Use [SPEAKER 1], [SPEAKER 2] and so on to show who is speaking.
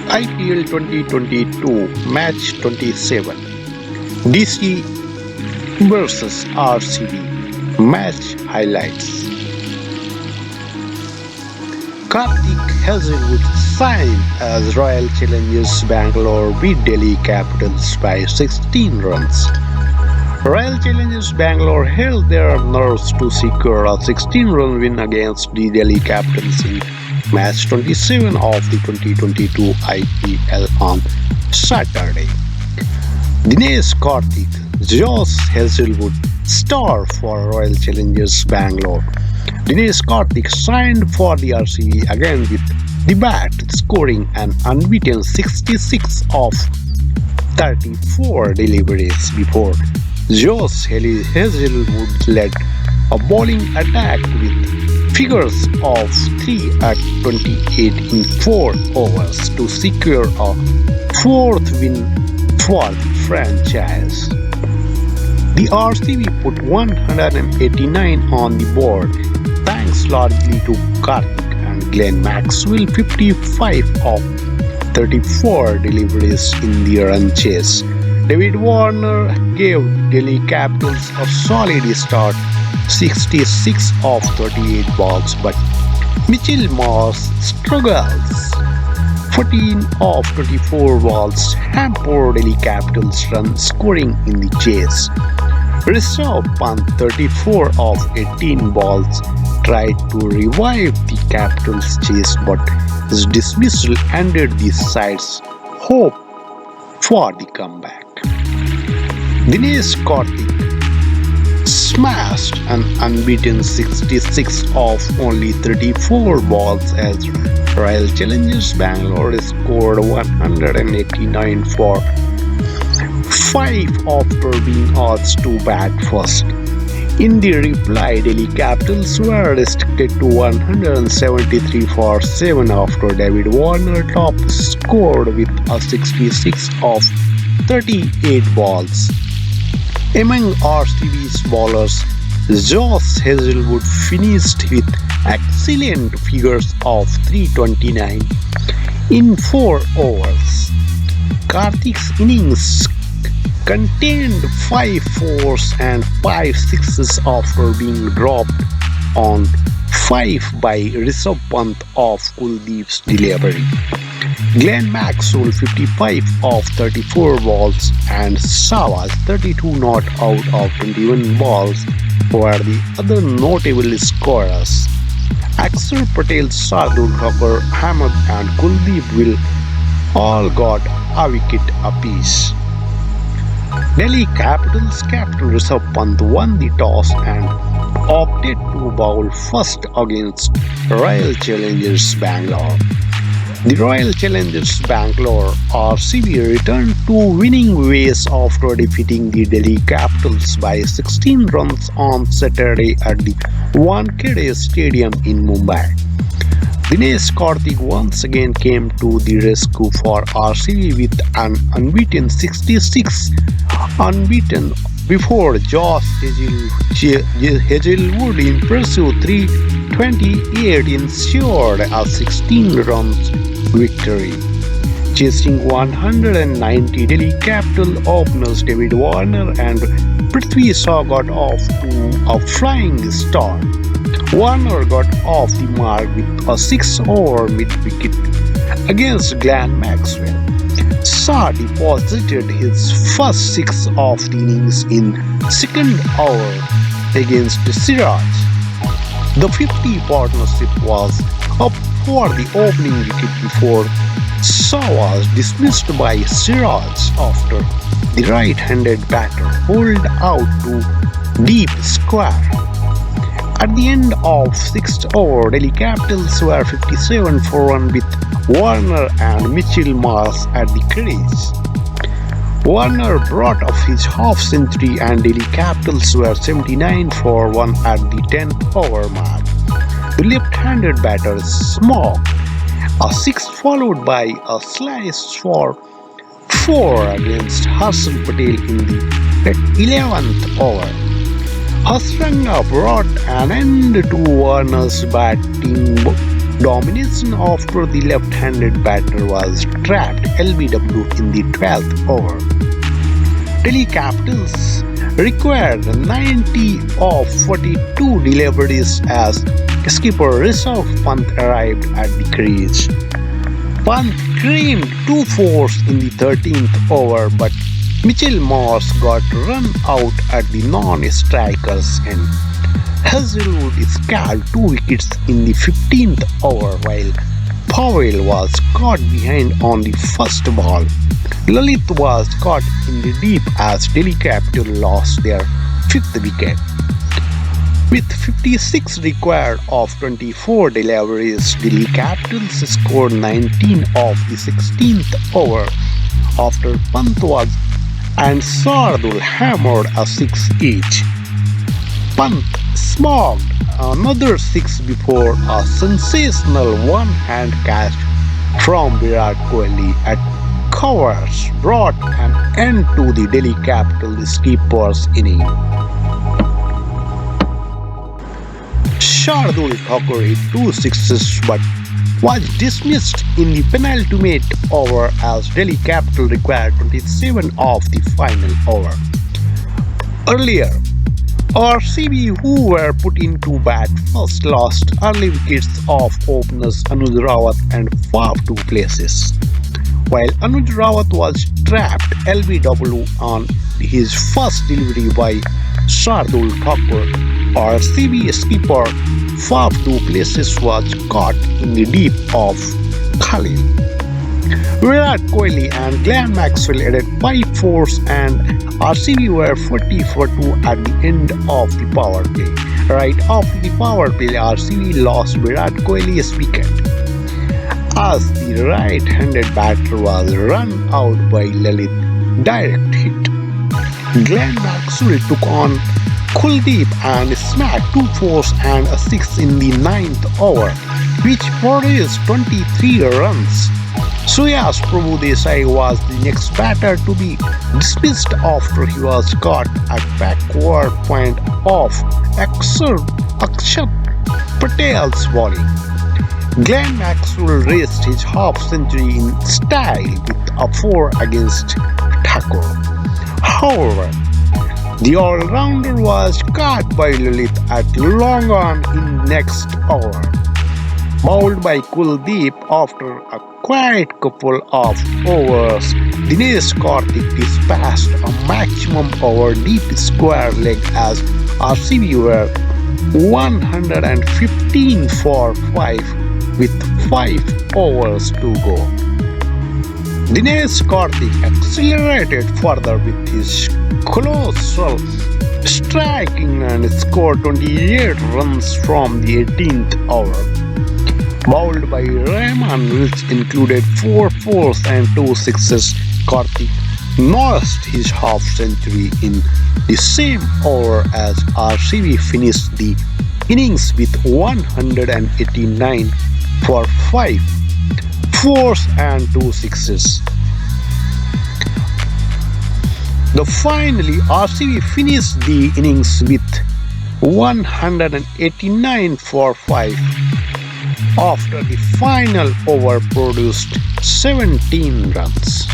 [SPEAKER 1] IPL 2022 Match 27 DC vs RCB Match Highlights. Karthik Hazelwood signed as Royal Challengers Bangalore beat Delhi Capitals by 16 runs. Royal Challengers Bangalore held their nerves to secure a 16-run win against the Delhi Capitals in Match 27 of the 2022 IPL on Saturday. Dinesh Karthik, Josh Hazelwood, star for Royal Challengers Bangalore. Dinesh Karthik signed for the RCB again with the bat, scoring an unbeaten 66 of 34 deliveries before Josh Hazelwood led a bowling attack with figures of 3 at 28 in 4 overs to secure a 4th win for the franchise. The RCB put 189 on the board thanks largely to Karthik and Glenn Maxwell 55 of 34 deliveries in the run chase. David Warner gave Delhi Capitals a solid start, 66 of 38 balls, but Mitchell Moss struggles. 14 of 24 balls hampered Delhi Capitals' run scoring in the chase. Rishabh Pant, 34 of 18 balls, tried to revive the Capitals' chase, but his dismissal ended the side's hope for the comeback. Dinesh Karthik smashed an unbeaten 66 of only 34 balls as Royal Challengers Bangalore scored 189 for 5 after being asked to bat first. In the reply, Delhi Capitals were restricted to 173 for 7 after David Warner top scored with a 66 of 38 balls. Among RCB's bowlers, Josh Hazelwood finished with excellent figures of 329 in 4 overs. Karthik's innings contained 5 fours and 5 sixes after being dropped on 5 by Rishabh Pant of Kuldeep's delivery. Glenn Maxwell 55 of 34 balls and Savas 32 not out of 21 balls were the other notable scorers. Axar Patel, Shardul Thakur, Hamad and Kuldeep will all got a wicket apiece. Delhi Capitals captain Rishabh Pant won the toss and opted to bowl first against Royal Challengers Bangalore. The Royal Challengers Bangalore RCB returned to winning ways after defeating the Delhi Capitals by 16 runs on Saturday at the Wankhede Stadium in Mumbai. Dinesh Karthik once again came to the rescue for RCB with an unbeaten 66 before Josh Hazelwood impressive 328 ensured a 16 runs victory. Chasing 190, Delhi Capital openers David Warner and Prithvi Shaw got off to a flying start. Warner got off the mark with a 6-over mid-wicket against Glenn Maxwell. Shaw deposited his first 6 of the innings in second over against Siraj. The 50 partnership was up for the opening wicket before Shaw was dismissed by Siraj after the right-handed batter pulled out to deep square. At the end of 6th over, Delhi Capitals were 57 for 1 with Warner and Mitchell Moss at the crease. Warner brought up his half-century and Delhi Capitals were 79 for 1 at the 10th over mark. The left-handed batter smoked a 6 followed by a slice for 4 against Harshal Patel in the 11th over. Hasranga brought an end to Warner's batting domination after the left-handed batter was trapped LBW in the 12th over. Delhi Capitals required 90 of 42 deliveries as skipper Rishabh Pant arrived at the crease. Pant creamed 2 fours in the 13th over, but Mitchell Moss got run out at the non-strikers end. Hazelwood scaled 2 wickets in the 15th over while Powell was caught behind on the first ball. Lalit was caught in the deep as Delhi Capital lost their 5th wicket. With 56 required of 24 deliveries, Delhi Capitals scored 19 of the 16th over after Pant was and Shardul hammered a 6 each. Pant smoked another 6 before a sensational one-hand catch from Virat Kohli at covers brought an end to the Delhi Capital skipper's inning. Shardul Thakur hit 2 sixes but was dismissed in the penultimate over as Delhi Capital required 27 of the final over. Earlier, RCB, who were put into bat first, lost early wickets of openers Anuj Rawat and Faf to places. While Anuj Rawat was trapped LBW on his first delivery by Shardul Thakur, RCB skipper Faf du Plessis was caught in the deep of Khalil. Virat Kohli and Glenn Maxwell added 5 fours and RCB were 40 for 2 at the end of the power play. Right after the power play, RCB lost Virat Kohli's wicket as the right-handed batter was run out by Lalit direct hit. Glenn Maxwell took on Kuldeep and smacked 2 fours and a 6 in the 9th over, which produced 23 runs. Suyas Prabhu Desai was the next batter to be dismissed after he was caught at backward point of Akshat Patel's bowling. Glenn Maxwell raced his half-century in style with a 4 against Thakur. However, the all-rounder was caught by Lalit at long on in next over. Bowled by Kuldeep after a quiet couple of overs, Dinesh Karthik dispatched a maximum over deep square leg as RCB were 115 for 5 with 5 overs to go. Dinesh Karthik accelerated further with his colossal striking and scored 28 runs from the 18th over. Bowled by Rahman, which included 4 fours and 2 sixes, Karthik notched his half-century in the same over as RCB finished the innings with 189 for 5 fours and 2 sixes. Finally, RCB finished the innings with 189 for 5 after the final over produced 17 runs.